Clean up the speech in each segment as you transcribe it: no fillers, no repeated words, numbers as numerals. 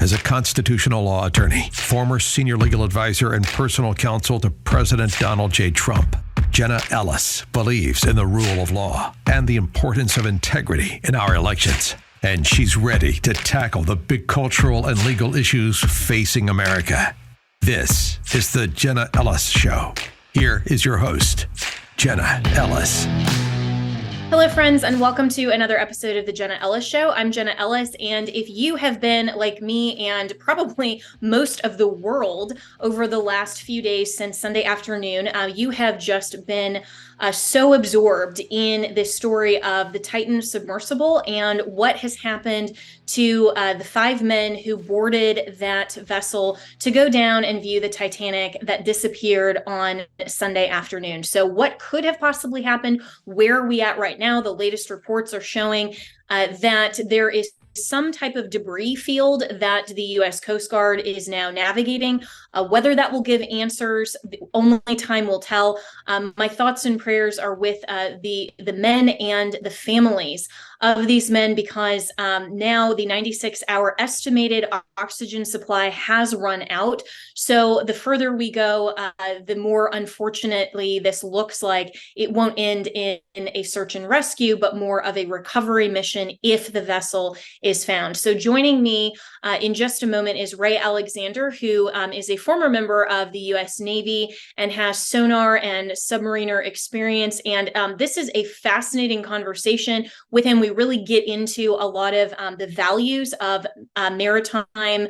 As a constitutional law attorney, former senior legal advisor and personal counsel to President Donald J. Trump, Jenna Ellis believes in the rule of law and the importance of integrity in our elections. And she's ready to tackle the big cultural and legal issues facing America. This is the Jenna Ellis Show. Here is your host, Jenna Ellis. Hello, friends, and welcome to another episode of the Jenna Ellis Show. I'm Jenna Ellis, and if you have been like me and probably most of the world over the last few days since Sunday afternoon, you have just been so absorbed in this story of the Titan Submersible and what has happened to the 5 men who boarded that vessel to go down and view the Titanic that disappeared on Sunday afternoon. So what could have possibly happened? Where are we at right now? The latest reports are showing that there is some type of debris field that the U.S. Coast Guard is now navigating. Whether that will give answers, only time will tell. My thoughts and prayers are with the men and the families of these men, because now the 96-hour estimated oxygen supply has run out. So the further we go, the more unfortunately this looks like it won't end in a search and rescue, but more of a recovery mission if the vessel is found. So joining me in just a moment is Ray Alexander, who is a former member of the U.S. Navy and has sonar and submariner experience. And this is a fascinating conversation with him. We really get into a lot of the values of maritime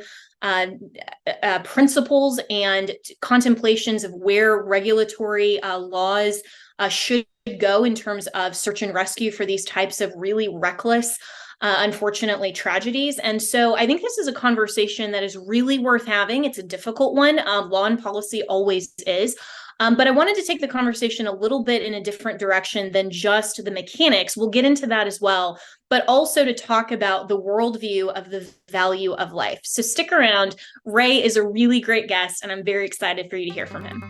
principles and contemplations of where regulatory laws should go in terms of search and rescue for these types of really reckless unfortunately, tragedies. And so I think this is a conversation that is really worth having. It's a difficult one. Law and policy always is. But I wanted to take the conversation a little bit in a different direction than just the mechanics. We'll get into that as well, but also to talk about the worldview of the value of life. So stick around. Ray is a really great guest, and I'm very excited for you to hear from him.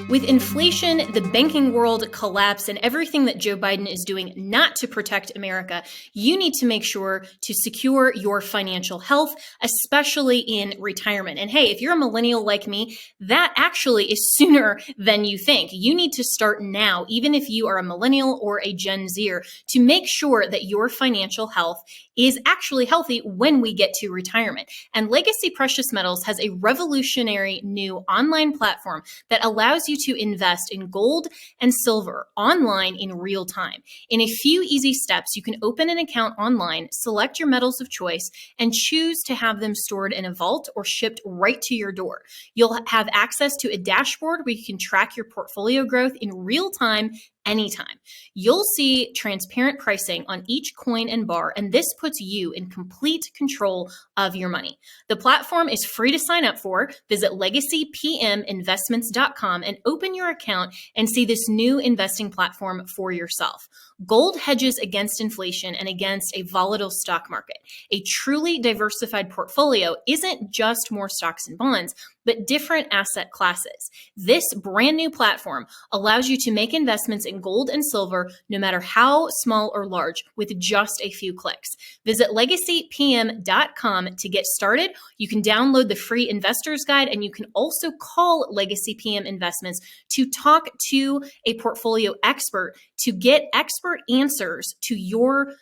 With inflation, the banking world collapse, and everything that Joe Biden is doing not to protect America, you need to make sure to secure your financial health, especially in retirement. And hey, if you're a millennial like me, that actually is sooner than you think. You need to start now, even if you are a millennial or a Gen Zer, to make sure that your financial health is actually healthy when we get to retirement. And Legacy Precious Metals has a revolutionary new online platform that allows you to invest in gold and silver online in real time. In a few easy steps, you can open an account online, select your metals of choice, and choose to have them stored in a vault or shipped right to your door. You'll have access to a dashboard where you can track your portfolio growth in real time anytime. You'll see transparent pricing on each coin and bar, and this puts you in complete control of your money. The platform is free to sign up for. Visit legacypminvestments.com and open your account and see this new investing platform for yourself. Gold hedges against inflation and against a volatile stock market. A truly diversified portfolio isn't just more stocks and bonds, but different asset classes. This brand new platform allows you to make investments in gold and silver, no matter how small or large, with just a few clicks. Visit legacypm.com to get started. You can download the free investor's guide, and you can also call Legacy PM Investments to talk to a portfolio expert to get expert answers to your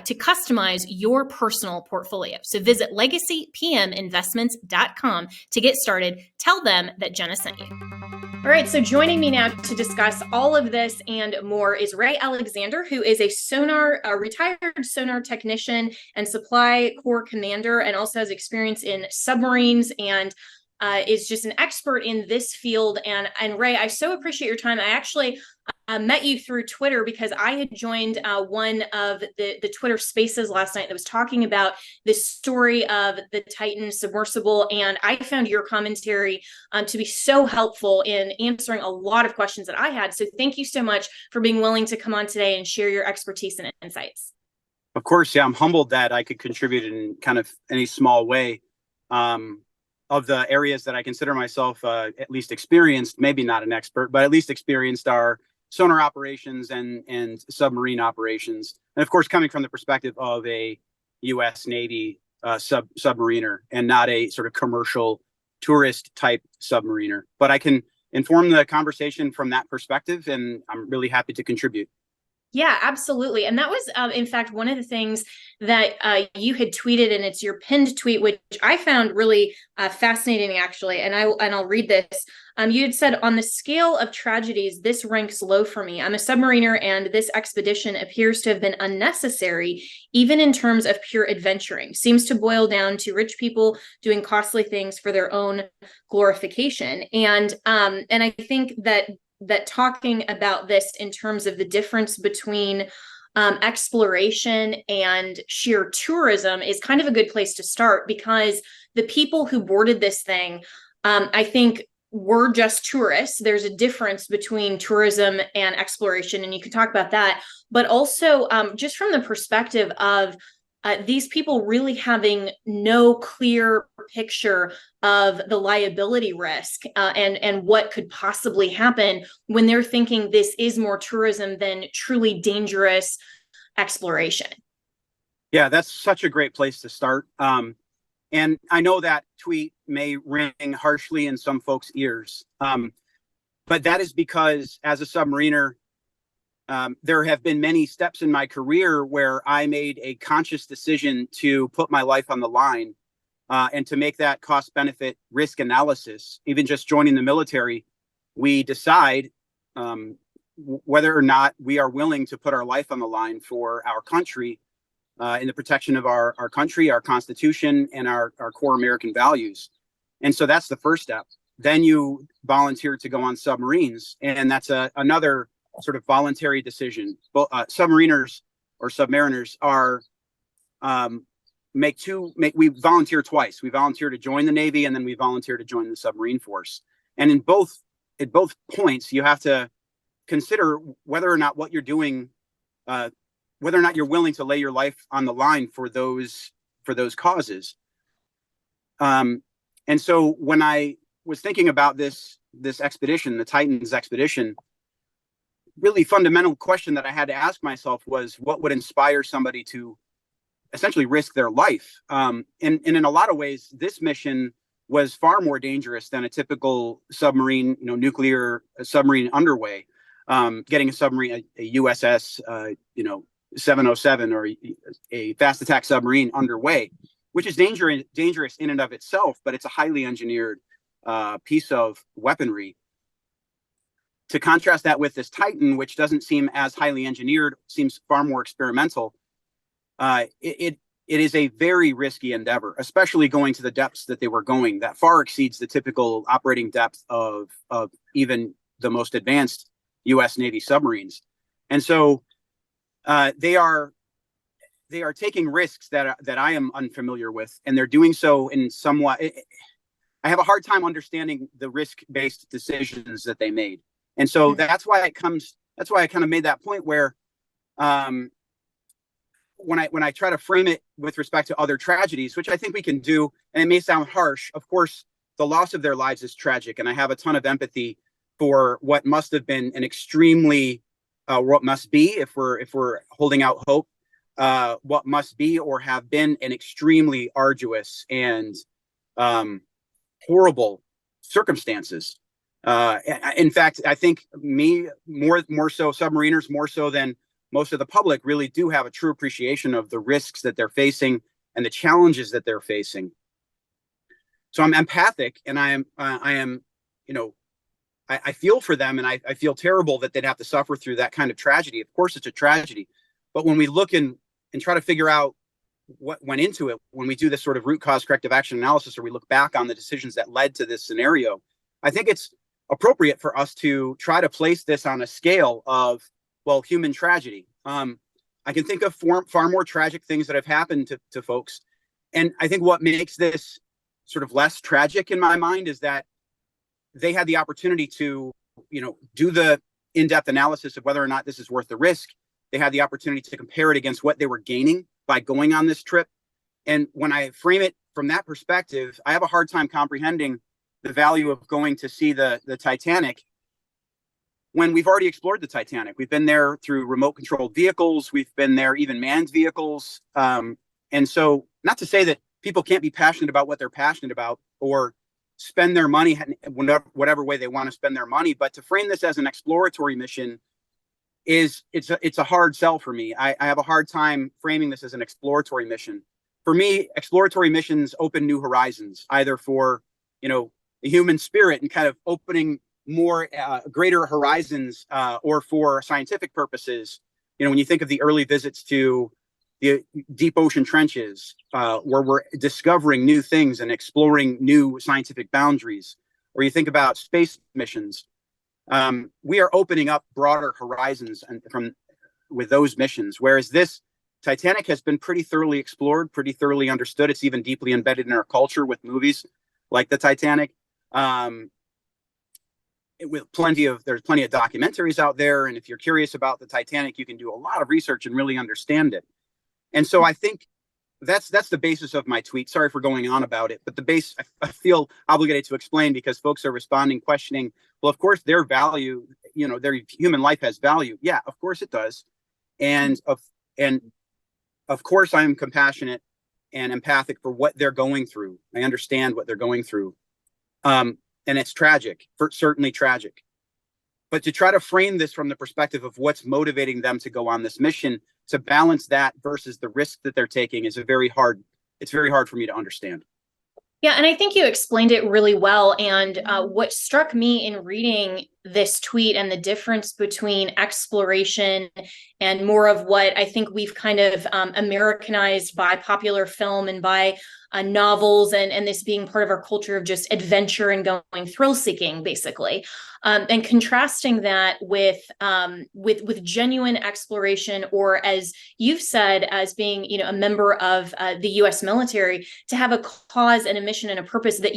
to customize your personal portfolio. So visit legacypminvestments.com to get started. Tell them that Jenna sent you. All right, so joining me now to discuss all of this and more is Ray Alexander, who is a retired sonar technician and supply corps commander, and also has experience in submarines and is just an expert in this field. And Ray, I so appreciate your time. I actually met you through Twitter because I had joined one of the Twitter spaces last night that was talking about this story of the Titan Submersible. And I found your commentary to be so helpful in answering a lot of questions that I had. So thank you so much for being willing to come on today and share your expertise and insights. Of course, yeah, I'm humbled that I could contribute in kind of any small way. Of the areas that I consider myself at least experienced, maybe not an expert, but at least experienced, are sonar operations and submarine operations. And of course, coming from the perspective of a U.S. Navy submariner and not a sort of commercial tourist type submariner. But I can inform the conversation from that perspective, and I'm really happy to contribute. Yeah, absolutely. And that was, in fact, one of the things that you had tweeted, and it's your pinned tweet, which I found really fascinating, actually. And I'll read this. You had said, on the scale of tragedies, this ranks low for me. I'm a submariner, and this expedition appears to have been unnecessary, even in terms of pure adventuring. Seems to boil down to rich people doing costly things for their own glorification. And I think that talking about this in terms of the difference between exploration and sheer tourism is kind of a good place to start, because the people who boarded this thing, I think, were just tourists. There's a difference between tourism and exploration, and you can talk about that. But also, just from the perspective of these people really having no clear picture of the liability risk and what could possibly happen when they're thinking this is more tourism than truly dangerous exploration. Yeah, that's such a great place to start. And I know that tweet may ring harshly in some folks' ears, but that is because as a submariner, there have been many steps in my career where I made a conscious decision to put my life on the line and to make that cost benefit risk analysis. Even just joining the military, we decide whether or not we are willing to put our life on the line for our country in the protection of our country, our Constitution, and our core American values. And so that's the first step. Then you volunteer to go on submarines, and that's another sort of voluntary decision. Submariners or submariners are we volunteer twice. We volunteer to join the Navy, and then we volunteer to join the submarine force. And at both points, you have to consider whether or not what you're doing, whether or not you're willing to lay your life on the line for those causes. And so when I was thinking about this expedition, the Titans expedition, really fundamental question that I had to ask myself was, what would inspire somebody to essentially risk their life? And in a lot of ways, this mission was far more dangerous than a typical submarine, nuclear submarine underway. Getting a submarine, a USS, 707 or a fast attack submarine underway, which is dangerous in and of itself, but it's a highly engineered piece of weaponry. To contrast that with this Titan, which doesn't seem as highly engineered, seems far more experimental, it is a very risky endeavor, especially going to the depths that they were going. That far exceeds the typical operating depth of even the most advanced U.S. Navy submarines. And so they are taking risks that I am unfamiliar with, and they're doing so in somewhat. I have a hard time understanding the risk-based decisions that they made. And so that's why I kind of made that point where when I try to frame it with respect to other tragedies, which I think we can do, and it may sound harsh, of course, the loss of their lives is tragic. And I have a ton of empathy for what must have been an extremely, what must be, if we're holding out hope, what must be or have been an extremely arduous and horrible circumstances. In fact, I think more so submariners, more so than most of the public, really do have a true appreciation of the risks that they're facing and the challenges that they're facing. So I'm empathic, and I feel for them, and I feel terrible that they'd have to suffer through that kind of tragedy. Of course, it's a tragedy, but when we look and try to figure out what went into it, when we do this sort of root cause corrective action analysis, or we look back on the decisions that led to this scenario, I think it's appropriate for us to try to place this on a scale of, well, human tragedy. I can think of far more tragic things that have happened to folks. And I think what makes this sort of less tragic in my mind is that they had the opportunity to, do the in-depth analysis of whether or not this is worth the risk. They had the opportunity to compare it against what they were gaining by going on this trip. And when I frame it from that perspective, I have a hard time comprehending the value of going to see the Titanic when we've already explored the Titanic. We've been there through remote controlled vehicles. We've been there, even manned vehicles. And so, not to say that people can't be passionate about what they're passionate about, or spend their money whatever way they want to spend their money. But to frame this as an exploratory mission it's a hard sell for me. I have a hard time framing this as an exploratory mission. For me, exploratory missions open new horizons, either for, the human spirit and kind of opening more greater horizons, or for scientific purposes. When you think of the early visits to the deep ocean trenches, where we're discovering new things and exploring new scientific boundaries, or you think about space missions, we are opening up broader horizons with those missions. Whereas this Titanic has been pretty thoroughly explored, pretty thoroughly understood. It's even deeply embedded in our culture with movies like the Titanic. There's plenty of documentaries out there, and if you're curious about the Titanic, you can do a lot of research and really understand it. And so I think that's the basis of my tweet. Sorry for going on about it, but the base I feel obligated to explain, because folks are responding, questioning, well, of course their value, their human life has value. Yeah, of course it does. And of course I am compassionate and empathic for what they're going through. I understand what they're going through. And it's tragic, certainly tragic. But to try to frame this from the perspective of what's motivating them to go on this mission, to balance that versus the risk that they're taking, is very hard for me to understand. Yeah, and I think you explained it really well. And what struck me in reading this tweet and the difference between exploration and more of what I think we've kind of Americanized by popular film and by novels, and this being part of our culture of just adventure and going thrill seeking, basically, and contrasting that with genuine exploration, or as you've said, as being a member of the U.S. military, to have a cause and a mission and a purpose that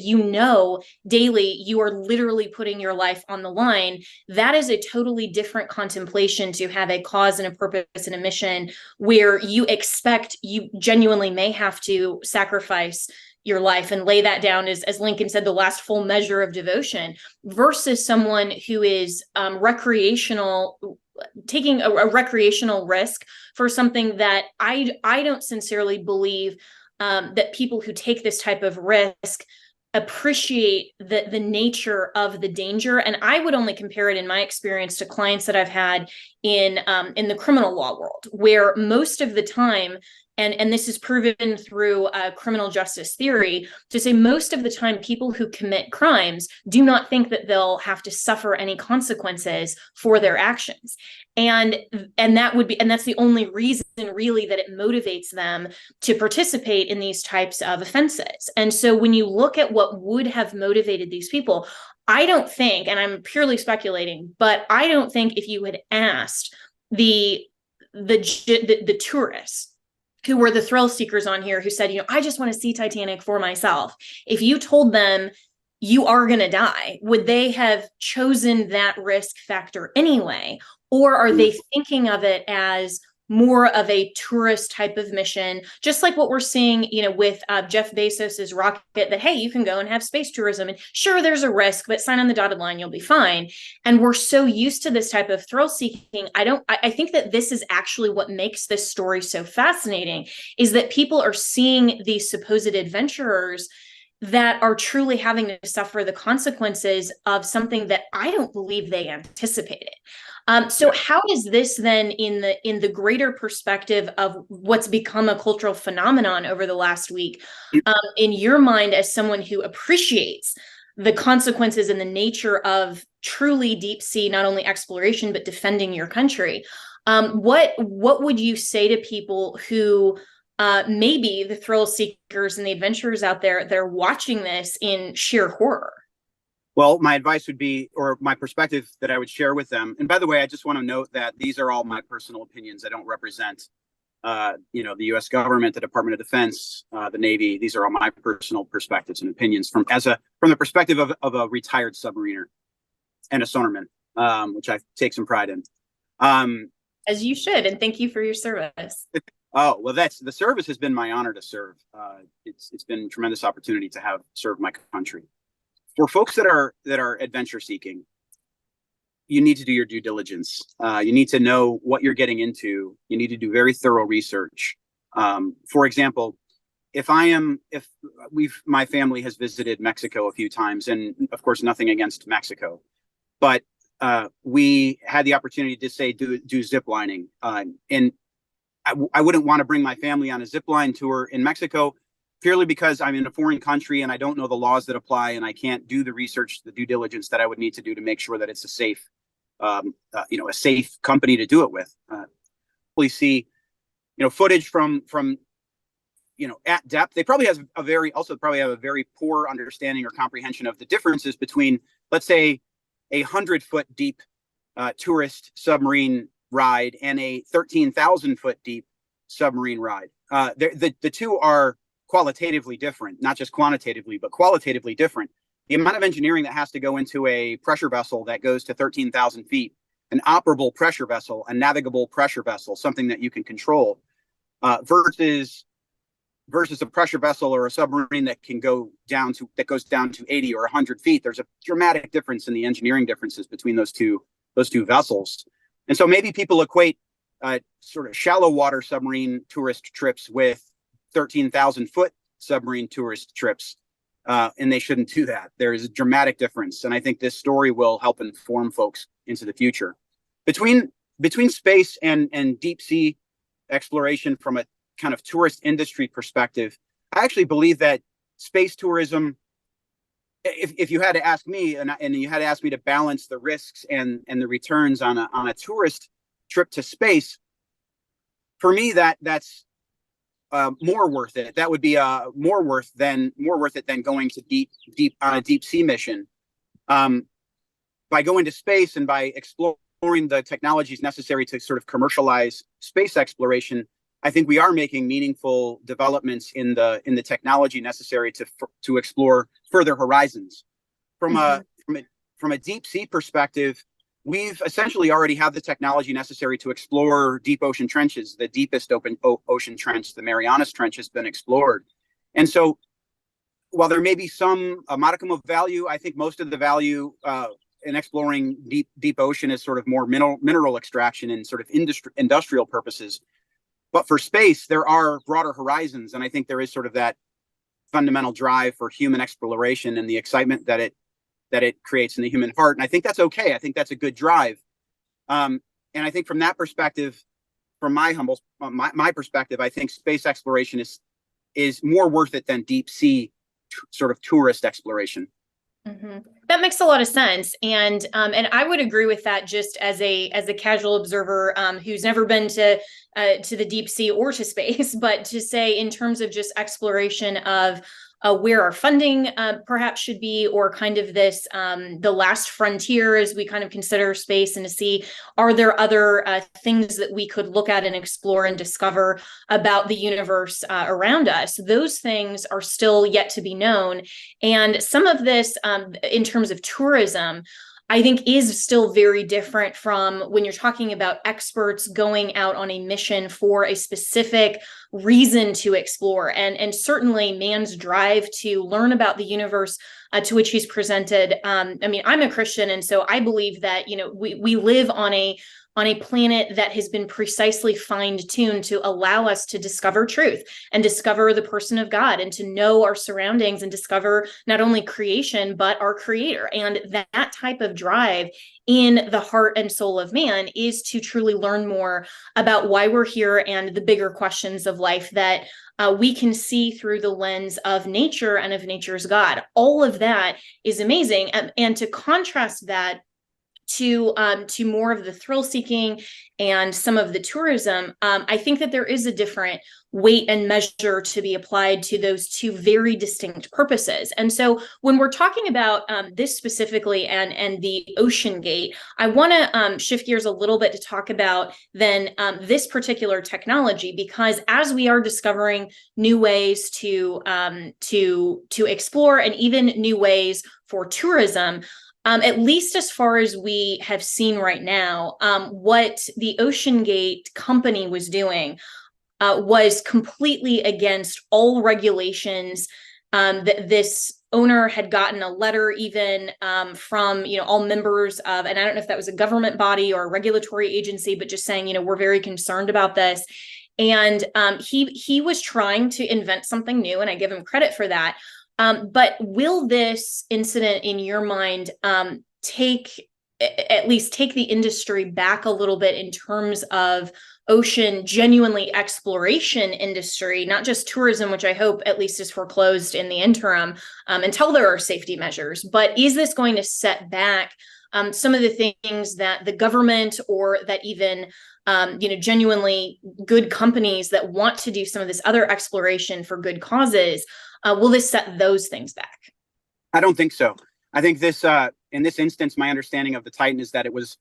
daily you are literally putting your life on the line. That is a totally different contemplation, to have a cause and a purpose and a mission where you expect you genuinely may have to sacrifice your life and lay that down as Lincoln said, the last full measure of devotion, versus someone who is taking a recreational risk for something that I don't sincerely believe that people who take this type of risk appreciate the nature of the danger. And I would only compare it in my experience to clients that I've had in the criminal law world, where most of the time, and this is proven through criminal justice theory, to say most of the time people who commit crimes do not think that they'll have to suffer any consequences for their actions. And that's the only reason really that it motivates them to participate in these types of offenses. And so when you look at what would have motivated these people, I don't think, and I'm purely speculating, but I don't think if you had asked the tourists who were the thrill seekers on here, who said, I just want to see Titanic for myself, if you told them you are going to die, would they have chosen that risk factor anyway? Or are they thinking of it as more of a tourist type of mission, just like what we're seeing, with Jeff Bezos's rocket, that, hey, you can go and have space tourism, and sure, there's a risk, but sign on the dotted line, you'll be fine. And we're so used to this type of thrill seeking. I think that this is actually what makes this story so fascinating, is that people are seeing these supposed adventurers that are truly having to suffer the consequences of something that I don't believe they anticipated. So how is this then, in the greater perspective of what's become a cultural phenomenon over the last week, in your mind, as someone who appreciates the consequences and the nature of truly deep sea, not only exploration, but defending your country, what would you say to people who maybe the thrill seekers and the adventurers out there, they're watching this in sheer horror? Well, my advice would be, or my perspective that I would share with them. And by the way, I just want to note that these are all my personal opinions. I don't represent, the U.S. government, the Department of Defense, the Navy. These are all my personal perspectives and opinions from the perspective of a retired submariner and a sonarman, which I take some pride in. As you should, and thank you for your service. Oh, well, the service has been my honor to serve. It's been a tremendous opportunity to have served my country. For folks that are adventure seeking, you need to do your due diligence. You need to know what you're getting into. You need to do very thorough research. For example, if my family has visited Mexico a few times, and of course nothing against Mexico, but we had the opportunity to say do zip lining, and I wouldn't want to bring my family on a zip line tour in Mexico, purely because I'm in a foreign country and I don't know the laws that apply, and I can't do the research, the due diligence that I would need to do to make sure that it's a safe, a safe company to do it with. We see, footage from at depth. They probably have a very poor understanding or comprehension of the differences between, let's say, 100-foot deep tourist submarine ride and a 13,000-foot deep submarine ride. The two are qualitatively different, not just quantitatively, but qualitatively different. The amount of engineering that has to go into a pressure vessel that goes to 13,000 feet, an operable pressure vessel, a navigable pressure vessel, something that you can control, versus a pressure vessel or a submarine that goes down to 80 or 100 feet. There's a dramatic difference in the engineering differences between those two vessels. And so maybe people equate sort of shallow water submarine tourist trips with 13,000-foot submarine tourist trips, and they shouldn't do that. There is a dramatic difference, and I think this story will help inform folks into the future. Between space and deep sea exploration from a kind of tourist industry perspective, I actually believe that space tourism, if you had to ask me, and you had to ask me to balance the risks and the returns on a tourist trip to space, for me that's more worth it. That would be more worth it than going to deep on a deep sea mission. By going to space and by exploring the technologies necessary to sort of commercialize space exploration, I think we are making meaningful developments in the technology necessary to explore further horizons. From a deep sea perspective, we've essentially already have the technology necessary to explore deep ocean trenches. The deepest ocean trench, the Marianas Trench, has been explored. And so while there may be a modicum of value, I think most of the value in exploring deep ocean is sort of more mineral extraction and sort of industrial purposes. But for space, there are broader horizons, and I think there is sort of that fundamental drive for human exploration and the excitement that it creates in the human heart. And I think that's okay. I think that's a good drive. And I think from that perspective, from my perspective, I think space exploration is more worth it than deep sea sort of tourist exploration. Mm-hmm. That makes a lot of sense, and I would agree with that. Just as a casual observer who's never been to the deep sea or to space, but to say in terms of just exploration of where our funding perhaps should be, or kind of this the last frontier as we kind of consider space, and to see, are there other things that we could look at and explore and discover about the universe around us. Those things are still yet to be known, and some of this in terms of tourism, I think, is still very different from when you're talking about experts going out on a mission for a specific reason to explore. And certainly man's drive to learn about the universe to which he's presented. I mean, I'm a Christian, and so I believe that, we live on a planet that has been precisely fine-tuned to allow us to discover truth and discover the person of God, and to know our surroundings and discover not only creation, but our creator. And that type of drive in the heart and soul of man is to truly learn more about why we're here and the bigger questions of life that we can see through the lens of nature and of nature's God. All of that is amazing. And to contrast that to more of the thrill seeking and some of the tourism, I think that there is a different weight and measure to be applied to those two very distinct purposes. And so when we're talking about this specifically and the OceanGate, I want to shift gears a little bit to talk about then this particular technology, because as we are discovering new ways to explore, and even new ways for tourism, at least as far as we have seen right now, what the OceanGate company was doing was completely against all regulations. That this owner had gotten a letter even from all members of, and I don't know if that was a government body or a regulatory agency, but just saying, we're very concerned about this. And he was trying to invent something new, and I give him credit for that. But will this incident, in your mind, at least take the industry back a little bit in terms of ocean genuinely exploration industry, not just tourism, which I hope at least is foreclosed in the interim until there are safety measures? But is this going to set back some of the things that the government, or that even genuinely good companies that want to do some of this other exploration for good causes? Will this set those things back? I don't think so. I think this, in this instance, my understanding of the Titan is that it was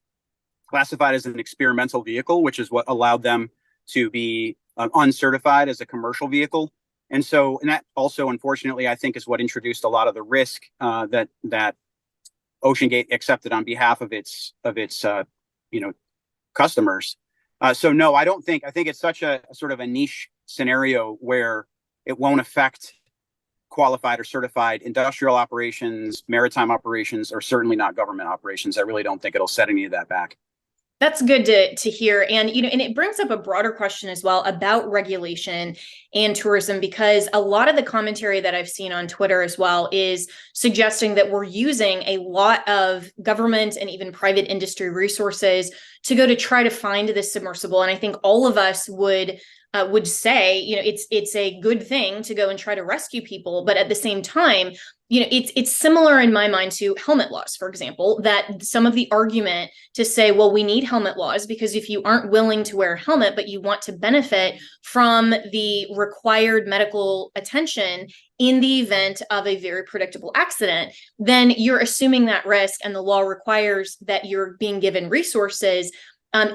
classified as an experimental vehicle, which is what allowed them to be uncertified as a commercial vehicle. And so, and that also, unfortunately, I think is what introduced a lot of the risk that OceanGate accepted on behalf of its customers. So no, I don't think. I think it's such a sort of a niche scenario where it won't affect qualified or certified industrial operations, maritime operations, or certainly not government operations. I really don't think it'll set any of that back. That's good to hear. And, and it brings up a broader question as well about regulation and tourism, because a lot of the commentary that I've seen on Twitter as well is suggesting that we're using a lot of government and even private industry resources to go to try to find this submersible. And I think all of us would say, it's a good thing to go and try to rescue people. But at the same time, it's similar in my mind to helmet laws, for example, that some of the argument to say, well, we need helmet laws because if you aren't willing to wear a helmet, but you want to benefit from the required medical attention in the event of a very predictable accident, then you're assuming that risk, and the law requires that you're being given resources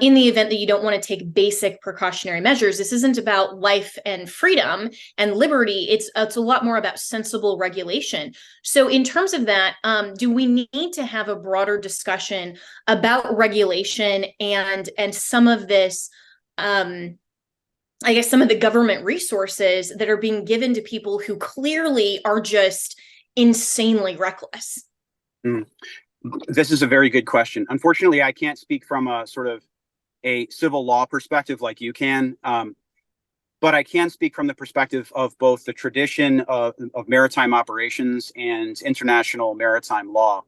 in the event that you don't want to take basic precautionary measures. This isn't about life and freedom and liberty. It's a lot more about sensible regulation. So in terms of that, do we need to have a broader discussion about regulation and some of this, I guess, some of the government resources that are being given to people who clearly are just insanely reckless? This is a very good question. Unfortunately, I can't speak from a sort of a civil law perspective like you can, but I can speak from the perspective of both the tradition of maritime operations and international maritime law,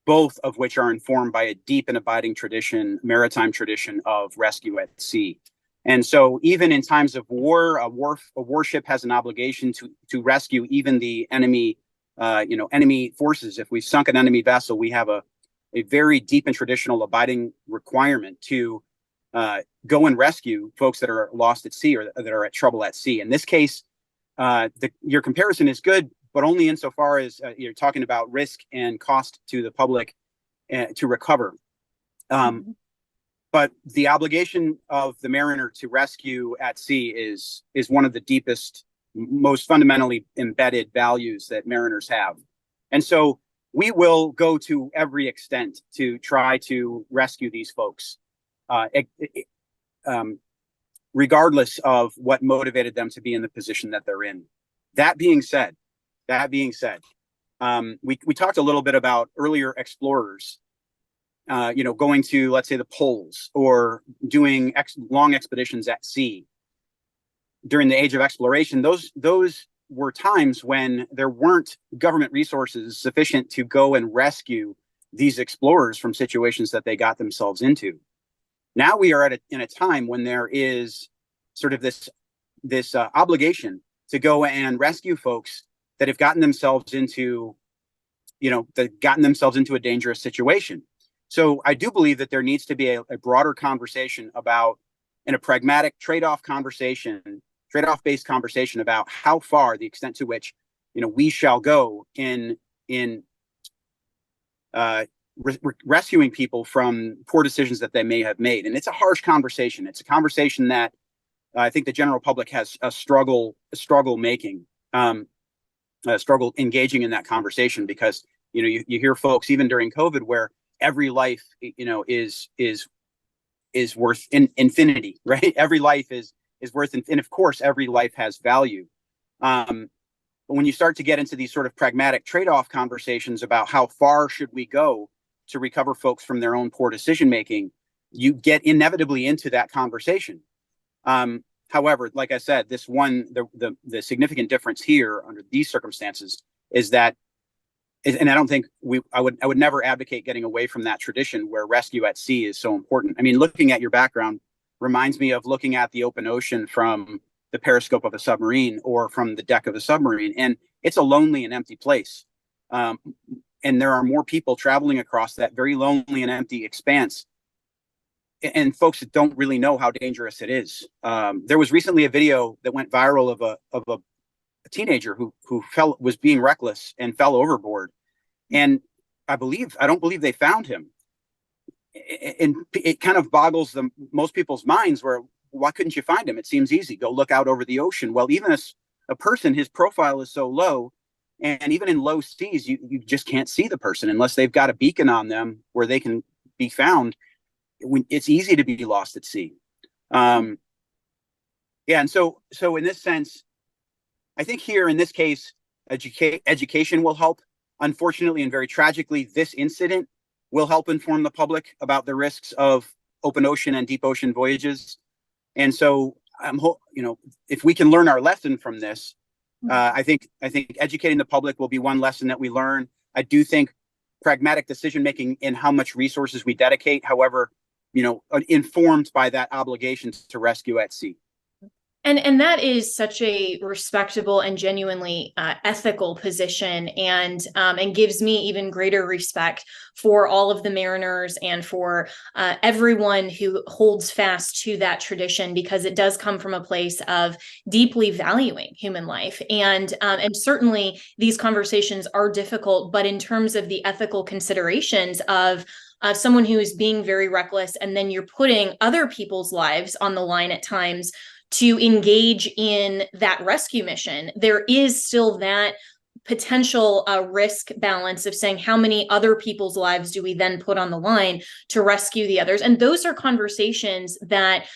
both of which are informed by a deep and abiding maritime tradition of rescue at sea. And so even in times of war, a warship has an obligation to rescue even the enemy enemy forces. If we've sunk an enemy vessel, we have a very deep and traditional abiding requirement to go and rescue folks that are lost at sea or that are at trouble at sea. In this case, your comparison is good, but only insofar as you're talking about risk and cost to the public to recover. But the obligation of the mariner to rescue at sea is one of the deepest, most fundamentally embedded values that mariners have. And so we will go to every extent to try to rescue these folks, regardless of what motivated them to be in the position that they're in. That being said, we talked a little bit about earlier explorers, going to, let's say, the poles or doing long expeditions at sea. During the age of exploration, those were times when there weren't government resources sufficient to go and rescue these explorers from situations that they got themselves into. Now we are in a time when there is sort of this obligation to go and rescue folks that have gotten themselves into a dangerous situation. So I do believe that there needs to be a broader conversation about, in a pragmatic trade-off-based conversation about how far, the extent to which, we shall go in rescuing people from poor decisions that they may have made. And it's a harsh conversation. It's a conversation that I think the general public has a struggle engaging in that conversation, because, you hear folks even during COVID where every life, is worth infinity, right? Every life is worth, and of course, every life has value. But when you start to get into these sort of pragmatic trade-off conversations about how far should we go to recover folks from their own poor decision-making, you get inevitably into that conversation. However, like I said, the significant difference here under these circumstances is that, and I don't think I would never advocate getting away from that tradition where rescue at sea is so important. I mean, looking at your background reminds me of looking at the open ocean from the periscope of a submarine or from the deck of a submarine, and it's a lonely and empty place. And there are more people traveling across that very lonely and empty expanse, and folks that don't really know how dangerous it is. There was recently a video that went viral of a teenager who was being reckless and fell overboard, and I don't believe they found him. And it kind of boggles most people's minds, where why couldn't you find him? It seems easy. Go look out over the ocean. Well, even as a person, his profile is so low, and even in low seas, you just can't see the person unless they've got a beacon on them where they can be found. It's easy to be lost at sea. Yeah, and so in this sense, I think here in this case, education will help. Unfortunately, and very tragically, this incident will help inform the public about the risks of open ocean and deep ocean voyages. And so, if we can learn our lesson from this, I think educating the public will be one lesson that we learn. I do think pragmatic decision making in how much resources we dedicate, however, informed by that obligation to rescue at sea. And that is such a respectable and genuinely ethical position, and gives me even greater respect for all of the mariners and for everyone who holds fast to that tradition, because it does come from a place of deeply valuing human life. And certainly these conversations are difficult, but in terms of the ethical considerations of someone who is being very reckless, and then you're putting other people's lives on the line at times to engage in that rescue mission, there is still that potential risk balance of saying, how many other people's lives do we then put on the line to rescue the others? And those are conversations that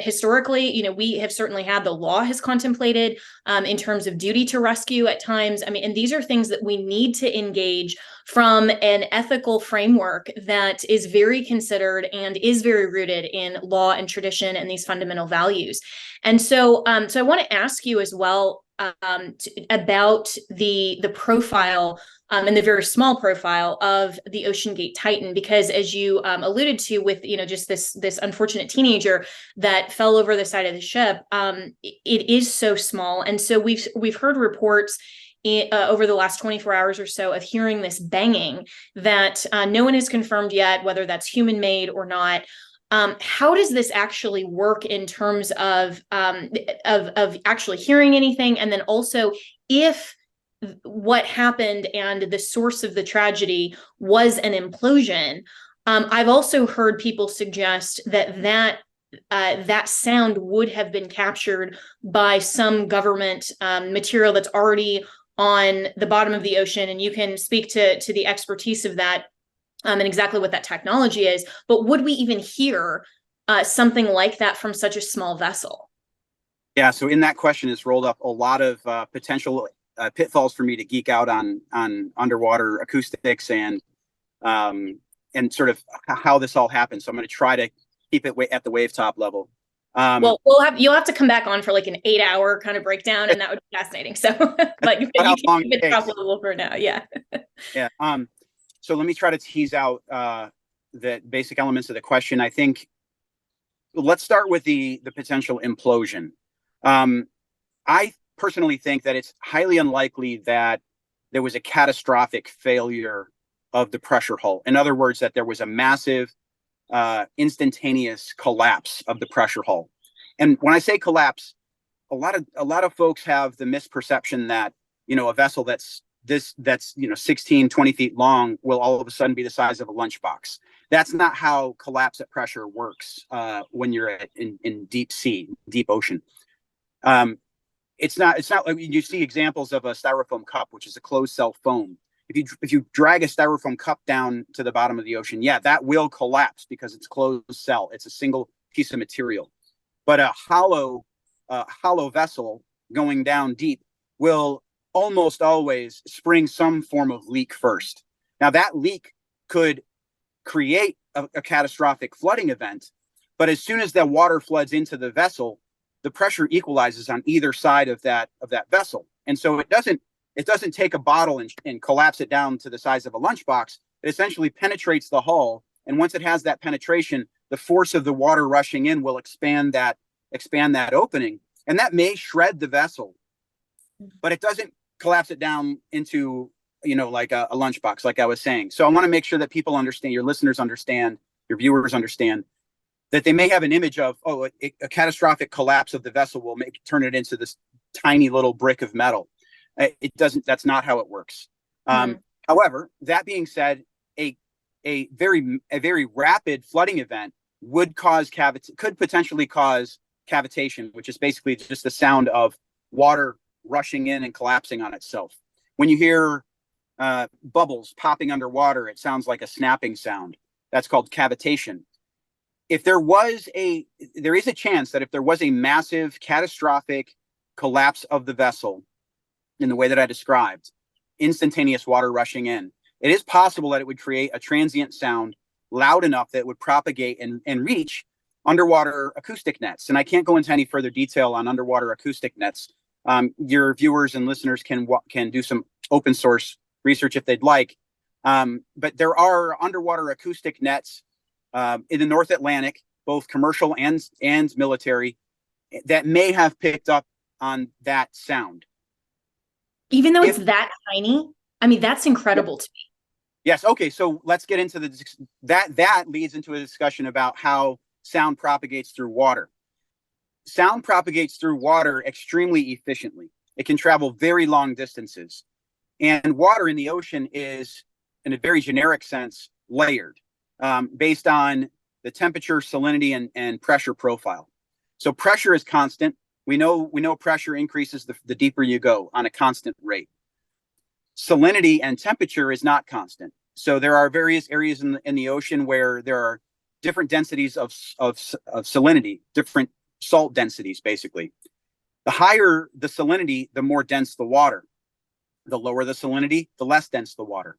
historically, we have certainly had. The law has contemplated in terms of duty to rescue at times. I mean, and these are things that we need to engage from an ethical framework that is very considered and is very rooted in law and tradition and these fundamental values. And so I want to ask you as well about the profile and the very small profile of the OceanGate Titan, because as you alluded to with just this unfortunate teenager that fell over the side of the ship, it is so small. And so we've heard reports over the last 24 hours or so of hearing this banging that no one has confirmed yet whether that's human made or not. How does this actually work in terms of actually hearing anything? And then also, if what happened and the source of the tragedy was an implosion, I've also heard people suggest that sound would have been captured by some government material that's already on the bottom of the ocean. And you can speak to the expertise of that and exactly what that technology is. But would we even hear something like that from such a small vessel? Yeah, so in that question is rolled up a lot of potential pitfalls for me to geek out on underwater acoustics and sort of how this all happens. So I'm going to try to keep it at the wave top level. Well, you'll have to come back on for like an 8-hour kind of breakdown, and that would be fascinating. So, but you can keep it top level for now. Yeah. Yeah. So let me try to tease out the basic elements of the question. I think let's start with the potential implosion. I personally think that it's highly unlikely that there was a catastrophic failure of the pressure hull. In other words, that there was a massive instantaneous collapse of the pressure hull. And when I say collapse, a lot of folks have the misperception that a vessel that's 16, 20 feet long will all of a sudden be the size of a lunchbox. That's not how collapse at pressure works when you're in deep sea, deep ocean. It's not like you see examples of a styrofoam cup, which is a closed cell foam. If you drag a styrofoam cup down to the bottom of the ocean, yeah, that will collapse because it's closed cell. It's a single piece of material. But a hollow vessel going down deep will almost always spring some form of leak first. Now that leak could create a catastrophic flooding event, But as soon as that water floods into the vessel, the pressure equalizes on either side of that vessel. And so it doesn't take a bottle and collapse it down to the size of a lunchbox. It essentially penetrates the hull. And once it has that penetration, the force of the water rushing in will expand that opening. And that may shred the vessel, but it doesn't collapse it down into, like a lunchbox, like I was saying. So I want to make sure that people understand, your listeners understand, your viewers understand, that they may have an image of, a catastrophic collapse of the vessel will turn it into this tiny little brick of metal. It doesn't. That's not how it works. However, that being said, a very rapid flooding event could potentially cause cavitation, which is basically just the sound of water rushing in and collapsing on itself. When you hear bubbles popping underwater, it sounds like a snapping sound. That's called cavitation. There is a chance that if there was a massive catastrophic collapse of the vessel in the way that I described, instantaneous water rushing in, it is possible that it would create a transient sound loud enough that it would propagate and reach underwater acoustic nets. And I can't go into any further detail on underwater acoustic nets. Your viewers and listeners can do some open source research if they'd like. But there are underwater acoustic nets in the North Atlantic, both commercial and military, that may have picked up on that sound. Even though it's that tiny? I mean, that's incredible to me. Yes. Okay. So let's get into that leads into a discussion about how sound propagates through water. Sound propagates through water extremely efficiently. It can travel very long distances. And water in the ocean is, in a very generic sense, layered based on the temperature, salinity, and pressure profile. So pressure is constant. We know pressure increases the deeper you go on a constant rate. Salinity and temperature is not constant. So there are various areas in the ocean where there are different densities of salinity, different salt densities, basically. The higher the salinity, the more dense the water. The lower the salinity, the less dense the water.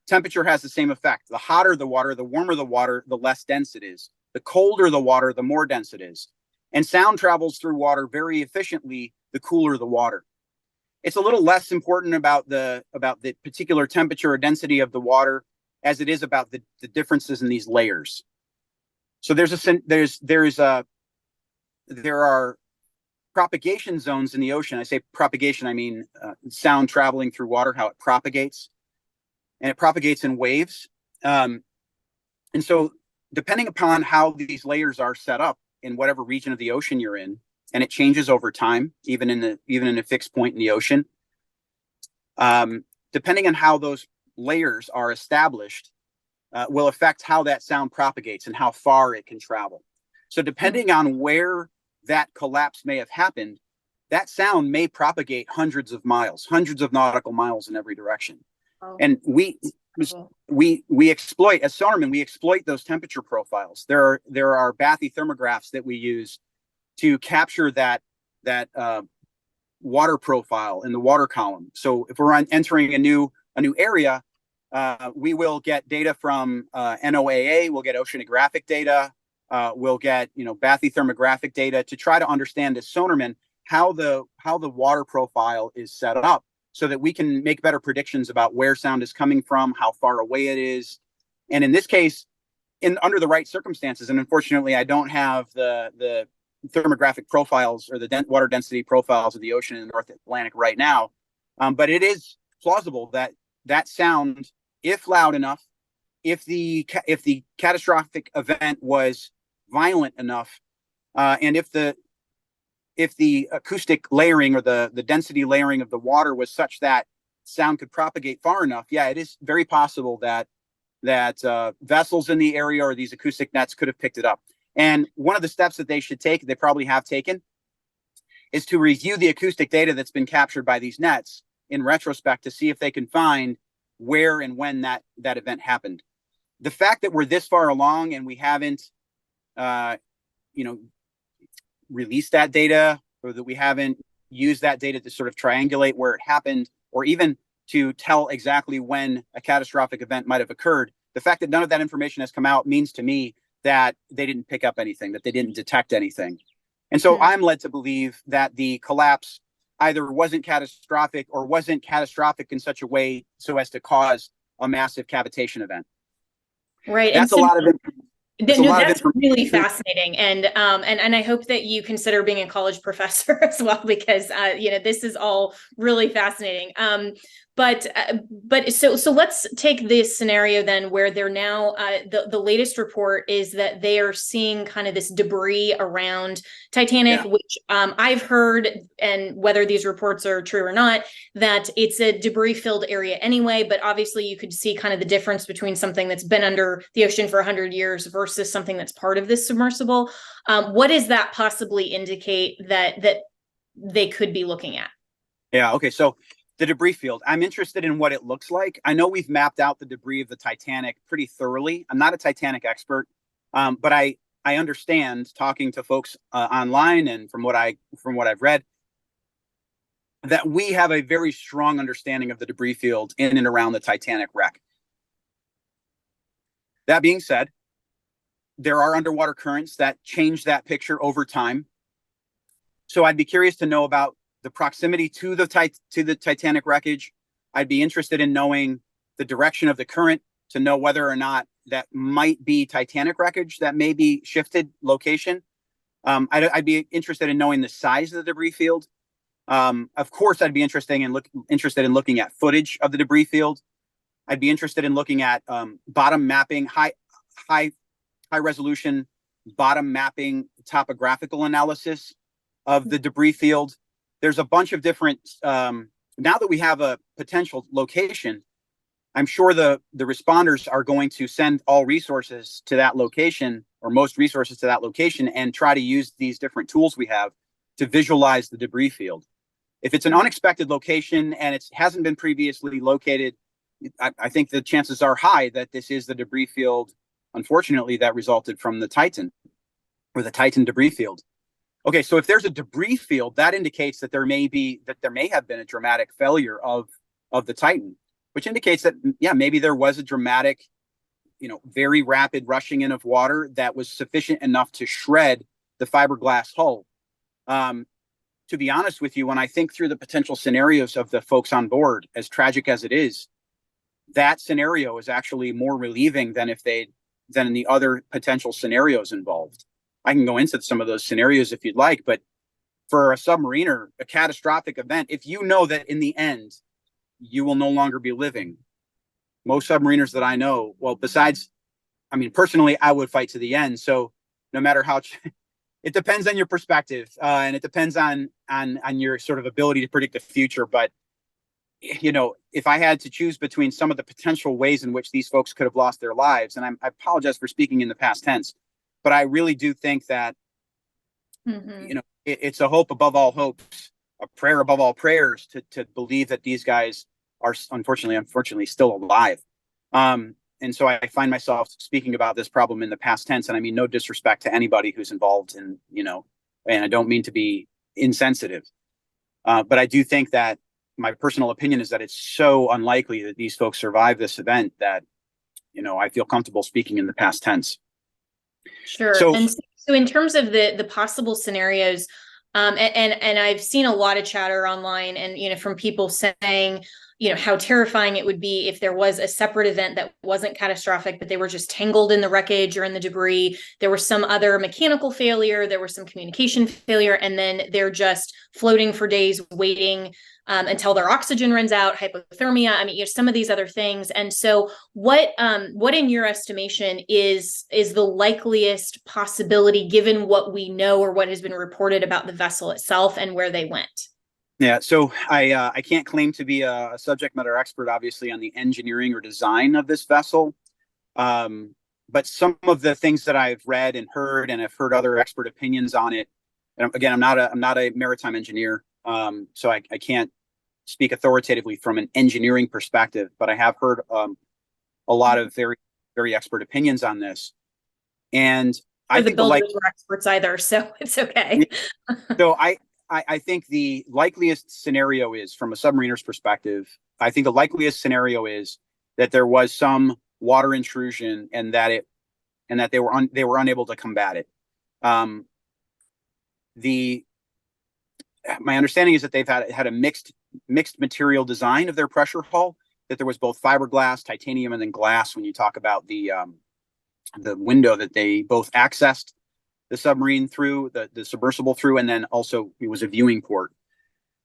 Temperature has the same effect. The hotter the water, the warmer the water, the less dense it is. The colder the water, the more dense it is. And sound travels through water very efficiently, the cooler the water. It's a little less important about the particular temperature or density of the water as it is about the differences in these layers. So there are propagation zones in the ocean. I say propagation, I mean sound traveling through water, how it propagates. And it propagates in waves. And so depending upon how these layers are set up in whatever region of the ocean you're in, and it changes over time, even in a fixed point in the ocean, depending on how those layers are established, will affect how that sound propagates and how far it can travel. So depending on where that collapse may have happened, that sound may propagate hundreds of nautical miles in every direction. Oh. And we exploit, as sonarmen, we exploit those temperature profiles. There are bathythermographs that we use to capture that water profile in the water column. So if we're entering a new area, we will get data from NOAA. We'll get oceanographic data. We'll get bathythermographic data to try to understand as sonarmen how the water profile is set up, so that we can make better predictions about where sound is coming from, how far away it is. And in this case, under the right circumstances, and unfortunately I don't have the thermographic profiles or the water density profiles of the ocean in the North Atlantic right now, but it is plausible that sound, if loud enough, if the catastrophic event was violent enough, and if the acoustic layering or the density layering of the water was such that sound could propagate far enough, yeah, it is very possible that vessels in the area or these acoustic nets could have picked it up. And one of the steps that they should take, they probably have taken, is to review the acoustic data that's been captured by these nets in retrospect to see if they can find where and when that event happened. The fact that we're this far along and we haven't, released that data, or that we haven't used that data to sort of triangulate where it happened, or even to tell exactly when a catastrophic event might have occurred. The fact that none of that information has come out means to me that they didn't pick up anything, that they didn't detect anything. And so I'm led to believe that the collapse either wasn't catastrophic or wasn't catastrophic in such a way so as to cause a massive cavitation event. Right. That's a lot of That's really fascinating, and I hope that you consider being a college professor as well, because this is all really fascinating. But so let's take this scenario then, where they're now the latest report is that they are seeing kind of this debris around Titanic, which I've heard, and whether these reports are true or not, that it's a debris filled area anyway. But obviously, you could see kind of the difference between something that's been under the ocean for 100 years versus something that's part of this submersible. What does that possibly indicate that they could be looking at? Yeah. Okay. So the debris field, I'm interested in what it looks like. I know we've mapped out the debris of the Titanic pretty thoroughly. I'm not a Titanic expert, but I understand, talking to folks online and from what I've read, that we have a very strong understanding of the debris field in and around the Titanic wreck. That being said, there are underwater currents that change that picture over time. So I'd be curious to know about the proximity to the Titanic wreckage. I'd be interested in knowing the direction of the current to know whether or not that might be Titanic wreckage that may be shifted location. I'd be interested in knowing the size of the debris field. Of course, I'd be interested in looking at footage of the debris field. I'd be interested in looking at bottom mapping, high resolution bottom mapping topographical analysis of the debris field. There's a bunch of different, now that we have a potential location, I'm sure the responders are going to send all resources to that location, or most resources to that location, and try to use these different tools we have to visualize the debris field. If it's an unexpected location and it hasn't been previously located, I think the chances are high that this is the debris field, unfortunately, that resulted from the Titan, or the Titan debris field. Okay, so if there's a debris field, that indicates that there may have been a dramatic failure of the Titan, which indicates that, yeah, maybe there was a dramatic, very rapid rushing in of water that was sufficient enough to shred the fiberglass hull. To be honest with you, when I think through the potential scenarios of the folks on board, as tragic as it is, that scenario is actually more relieving than in the other potential scenarios involved. I can go into some of those scenarios if you'd like, but for a submariner, a catastrophic event, if you know that in the end, you will no longer be living, most submariners that I know, well, personally, I would fight to the end. So no matter how, it depends on your perspective, and it depends on your sort of ability to predict the future. But, if I had to choose between some of the potential ways in which these folks could have lost their lives, and I apologize for speaking in the past tense, but I really do think that, it's a hope above all hopes, a prayer above all prayers to believe that these guys are unfortunately still alive. And so I find myself speaking about this problem in the past tense, and I mean no disrespect to anybody who's involved in, and I don't mean to be insensitive, but I do think that my personal opinion is that it's so unlikely that these folks survive this event that, I feel comfortable speaking in the past tense. Sure. So in terms of the possible scenarios, and I've seen a lot of chatter online, and from people saying, how terrifying it would be if there was a separate event that wasn't catastrophic, but they were just tangled in the wreckage or in the debris. There was some other mechanical failure, there was some communication failure, and then they're just floating for days waiting until their oxygen runs out, hypothermia. I mean, some of these other things. And so what in your estimation is the likeliest possibility, given what we know or what has been reported about the vessel itself and where they went? Yeah, so I can't claim to be a subject matter expert, obviously, on the engineering or design of this vessel. But some of the things that I've read and heard, and I've heard other expert opinions on it. And again, I'm not a maritime engineer, so I can't speak authoritatively from an engineering perspective. But I have heard a lot of very, very expert opinions on this. And I think the builders were experts either, so it's okay. So I think the likeliest scenario is, from a submariner's perspective, I think the likeliest scenario is that there was some water intrusion and that and that they were unable to combat it. My understanding is that they've had a mixed material design of their pressure hull, that there was both fiberglass, titanium, and then glass when you talk about the window that they both accessed the submarine through, the submersible through, and then also it was a viewing port.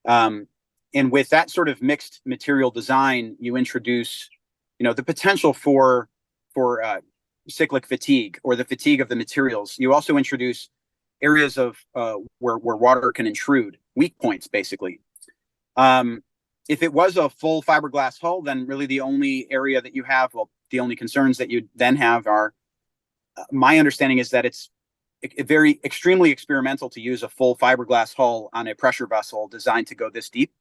And with that sort of mixed material design, you introduce, the potential for cyclic fatigue, or the fatigue of the materials. You also introduce areas of where water can intrude, weak points, basically. If it was a full fiberglass hull, then really the only area that you have, the only concerns that you then have are, my understanding is that it's very extremely experimental to use a full fiberglass hull on a pressure vessel designed to go this deep.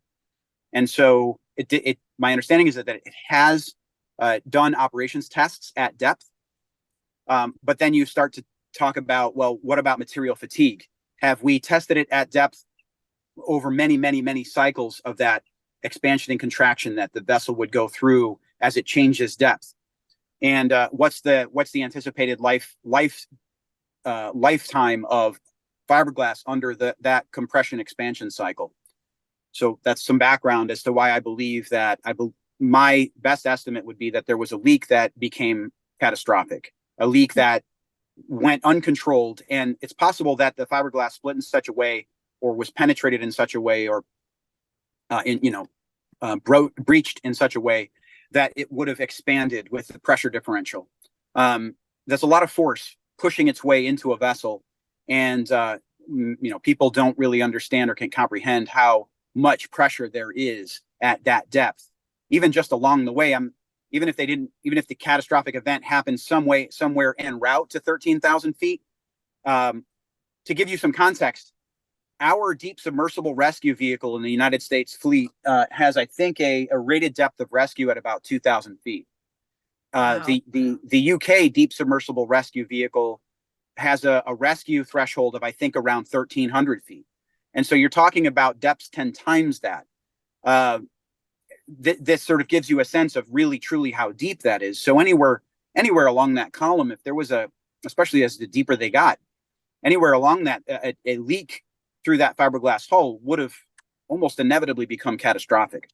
And so my understanding is that it has done operations tests at depth. But then you start to talk about, well, what about material fatigue? Have we tested it at depth over many, many, many cycles of that expansion and contraction that the vessel would go through as it changes depth? And what's the anticipated lifetime of fiberglass under that compression expansion cycle? So that's some background as to why I believe that my best estimate would be that there was a leak that became catastrophic, a leak that went uncontrolled. And it's possible that the fiberglass split in such a way, or was penetrated in such a way, or breached in such a way that it would have expanded with the pressure differential. There's a lot of force pushing its way into a vessel, and people don't really understand or can't comprehend how much pressure there is at that depth. Even just along the way, even if the catastrophic event happened somewhere en route to 13,000 feet, to give you some context, our deep submersible rescue vehicle in the United States fleet has, I think, a rated depth of rescue at about 2,000 feet. Wow. The UK deep submersible rescue vehicle has a rescue threshold of, I think, around 1,300 feet. And so you're talking about depths 10 times that. This sort of gives you a sense of really, truly how deep that is. So anywhere along that column, if there was especially as the deeper they got, anywhere along that, a leak through that fiberglass hull would have almost inevitably become catastrophic.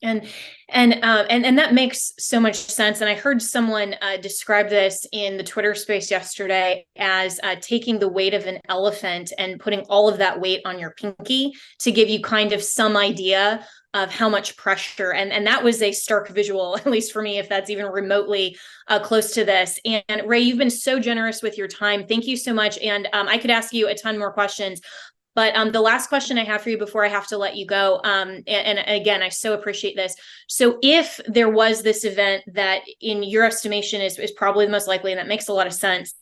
And that makes so much sense. And I heard someone describe this in the Twitter space yesterday as taking the weight of an elephant and putting all of that weight on your pinky to give you kind of some idea of how much pressure. And that was a stark visual, at least for me, if that's even remotely close to this. And Ray, you've been so generous with your time. Thank you so much. And I could ask you a ton more questions. But the last question I have for you before I have to let you go, and again, I so appreciate this. So if there was this event that in your estimation is probably the most likely, and that makes a lot of sense,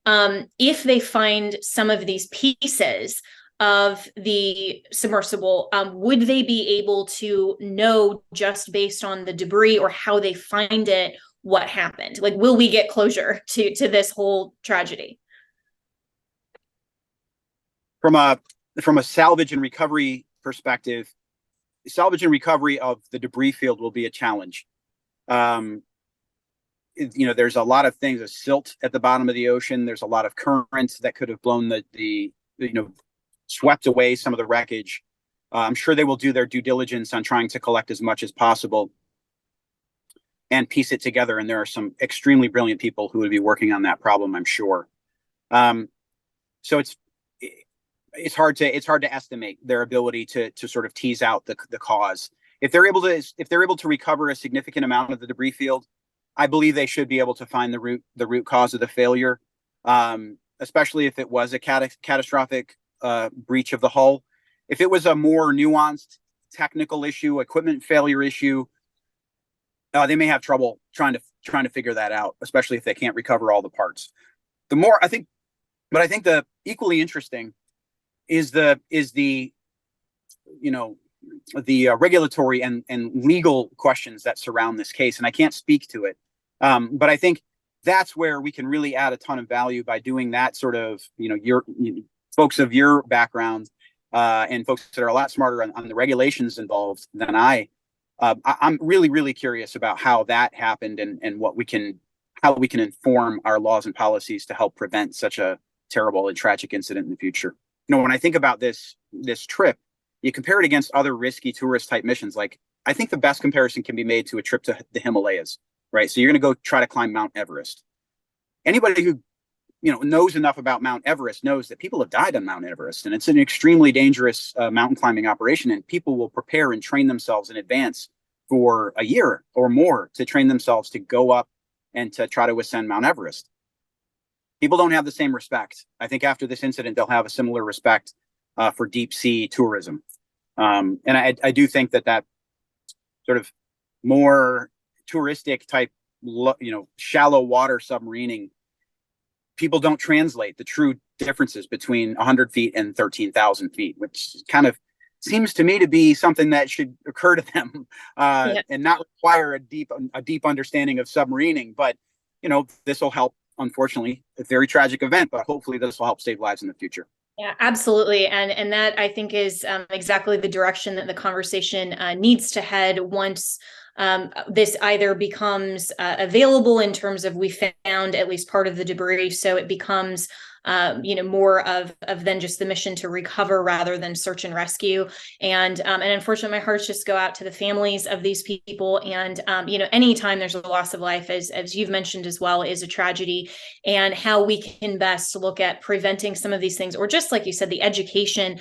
if they find some of these pieces of the submersible, would they be able to know just based on the debris or how they find it, what happened? Like, will we get closure to this whole tragedy? From a salvage and recovery perspective, salvage and recovery of the debris field will be a challenge. There's a lot of things, a silt at the bottom of the ocean. There's a lot of currents that could have blown swept away some of the wreckage. I'm sure they will do their due diligence on trying to collect as much as possible and piece it together. And there are some extremely brilliant people who would be working on that problem, I'm sure. So it's hard to estimate their ability to sort of tease out the cause. If they're able to recover a significant amount of the debris field, I believe they should be able to find the root cause of the failure, especially if it was a catastrophic breach of the hull. If it was a more nuanced technical issue, equipment failure issue, they may have trouble trying to figure that out, especially if they can't recover all the parts. I think the equally interesting is the regulatory and legal questions that surround this case. And I can't speak to it. But I think that's where we can really add a ton of value by doing that sort of, your folks of your background and folks that are a lot smarter on the regulations involved than I'm really, really curious about how that happened and how we can inform our laws and policies to help prevent such a terrible and tragic incident in the future. When I think about this trip, you compare it against other risky tourist type missions. Like, I think the best comparison can be made to a trip to the Himalayas, right? So you're going to go try to climb Mount Everest. Anybody who knows enough about Mount Everest knows that people have died on Mount Everest, and it's an extremely dangerous mountain climbing operation. And people will prepare and train themselves in advance for a year or more to train themselves to go up and to try to ascend Mount Everest. People don't have the same respect. I think after this incident, they'll have a similar respect for deep sea tourism. And I do think that sort of more touristic type, shallow water submarining, people don't translate the true differences between 100 feet and 13,000 feet, which kind of seems to me to be something that should occur to them and not require a deep understanding of submarining. But, this will help. Unfortunately, a very tragic event, but hopefully this will help save lives in the future. Yeah, absolutely. And that, I think, is exactly the direction that the conversation needs to head once this either becomes available in terms of we found at least part of the debris, so it becomes more of than just the mission to recover rather than search and rescue. And unfortunately, my hearts just go out to the families of these people. And anytime there's a loss of life, as you've mentioned as well, is a tragedy. And how we can best look at preventing some of these things, or just like you said, the education,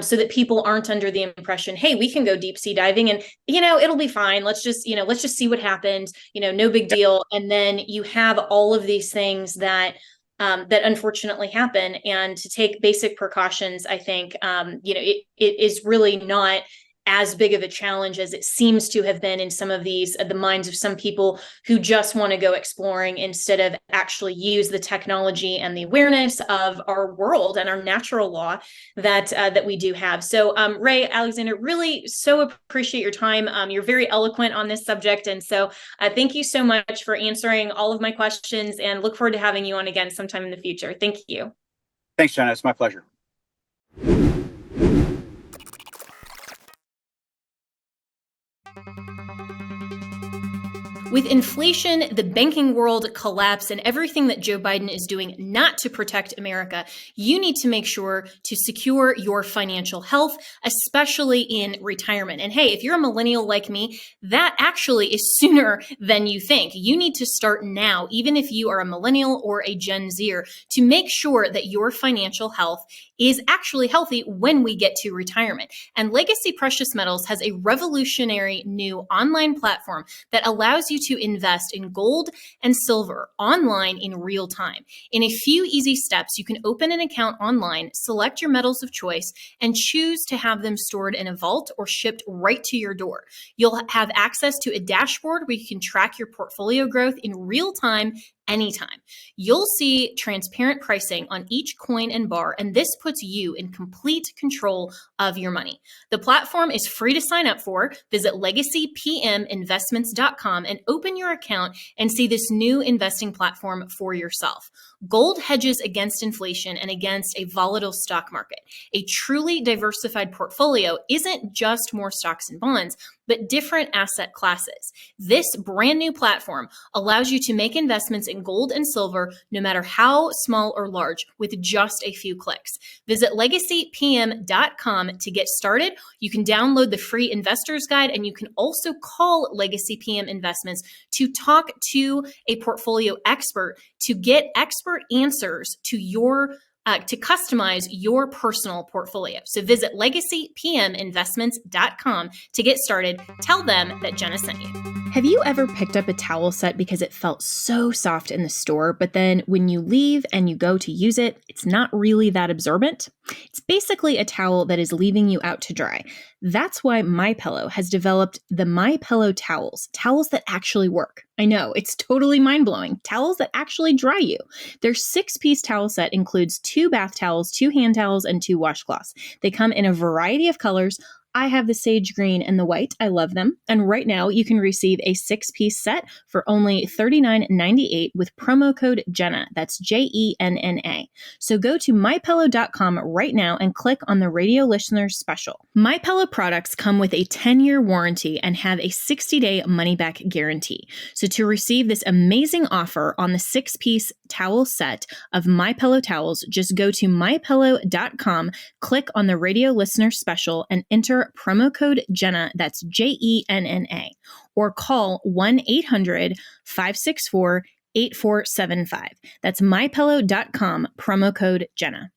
so that people aren't under the impression, hey, we can go deep sea diving and it'll be fine. Let's just see what happens. No big deal. And then you have all of these things that unfortunately happen, and to take basic precautions, I think, it is really not as big of a challenge as it seems to have been in some of these, the minds of some people who just want to go exploring instead of actually use the technology and the awareness of our world and our natural law that we do have. So Ray, Alexander, really so appreciate your time. You're very eloquent on this subject. And so thank you so much for answering all of my questions, and look forward to having you on again sometime in the future. Thank you. Thanks, Jenna. It's my pleasure. With inflation, the banking world collapse, and everything that Joe Biden is doing not to protect America, you need to make sure to secure your financial health, especially in retirement. And hey, if you're a millennial like me, that actually is sooner than you think. You need to start now, even if you are a millennial or a Gen Zer, to make sure that your financial health is actually healthy when we get to retirement. And Legacy Precious Metals has a revolutionary new online platform that allows you to invest in gold and silver online in real time. In a few easy steps, you can open an account online, select your metals of choice, and choose to have them stored in a vault or shipped right to your door. You'll have access to a dashboard where you can track your portfolio growth in real time anytime. You'll see transparent pricing on each coin and bar, and this puts you in complete control of your money. The platform is free to sign up for. Visit legacypminvestments.com and open your account and see this new investing platform for yourself. Gold hedges against inflation and against a volatile stock market. A truly diversified portfolio isn't just more stocks and bonds, but different asset classes. This brand new platform allows you to make investments in gold and silver, no matter how small or large, with just a few clicks. Visit legacypm.com to get started. You can download the free investor's guide, and you can also call Legacy PM Investments to talk to a portfolio expert to get expert answers to to customize your personal portfolio. So visit legacypminvestments.com to get started. Tell them that Jenna sent you. Have you ever picked up a towel set because it felt so soft in the store, but then when you leave and you go to use it, it's not really that absorbent? It's basically a towel that is leaving you out to dry. That's why MyPillow has developed the MyPillow towels that actually work. I know, it's totally mind-blowing. Towels that actually dry you. Their 6-piece towel set includes 2 bath towels, 2 hand towels, and 2 washcloths. They come in a variety of colors, I have the sage green and the white. I love them. And right now you can receive a 6-piece set for only $39.98 with promo code Jenna. That's JENNA. So go to mypillow.com right now and click on the radio listeners special. MyPillow products come with a 10-year warranty and have a 60-day money-back guarantee. So to receive this amazing offer on the 6-piece towel set of MyPillow towels, just go to mypillow.com, click on the radio listener special, and enter promo code Jenna, that's JENNA, or call 1-800-564-8475. That's mypillow.com, promo code Jenna.